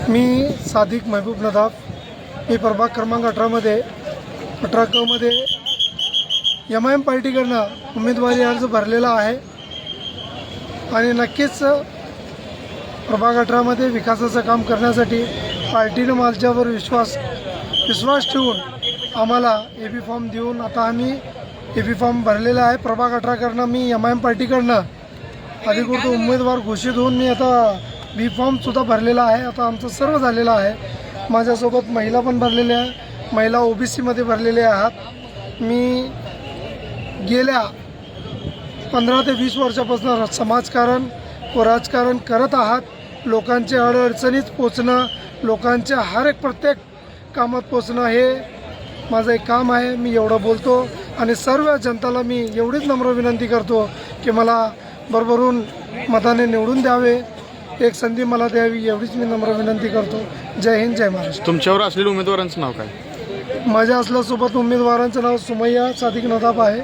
मी सादिक महबूब नदाफ, मी प्रभाग क्रमांक 18मध्ये 18 मध्ये MIM पार्टीकडनं उमेदवारी अर्ज भरलेला आहे आणि नक्कीच प्रभाग 18मध्ये विकासाचं काम करण्यासाठी पार्टीनं माझ्यावर विश्वास ठेवून आम्हाला AB फॉर्म देऊन आता आम्ही AB फॉर्म भरलेला आहे। प्रभाग 18कडनं मी MIM पार्टीकडनं अधिकृत उमेदवार घोषित होऊन मी आता B फॉर्मसुद्धा भरलेला आहे। आता आमचं सर्व झालेलं आहे। माझ्यासोबत महिला पण भरलेल्या आहे, महिला OBCमध्ये भरलेले आहात। मी गेल्या 15 ते 20 वर्षापासून समाजकारण व राजकारण करत आहात। लोकांच्या अडचणीत पोचणं, लोकांच्या प्रत्येक कामात पोचणं हे माझं एक काम आहे। मी एवढं बोलतो आणि सर्व जनताला मी एवढीच नम्र विनंती करतो की मला भरभरून मताने निवडून द्यावे, एक संधी मला द्यावी, एवढीच मी नम्र विनंती करतो। जय हिंद, जय महाराष्ट्र। तुमच्यावर असलेल्या उमेदवारांचं नाव काय? माझ्या असल्यासोबत उमेदवारांचं नाव सुमैया सादिक नदाफ आहे।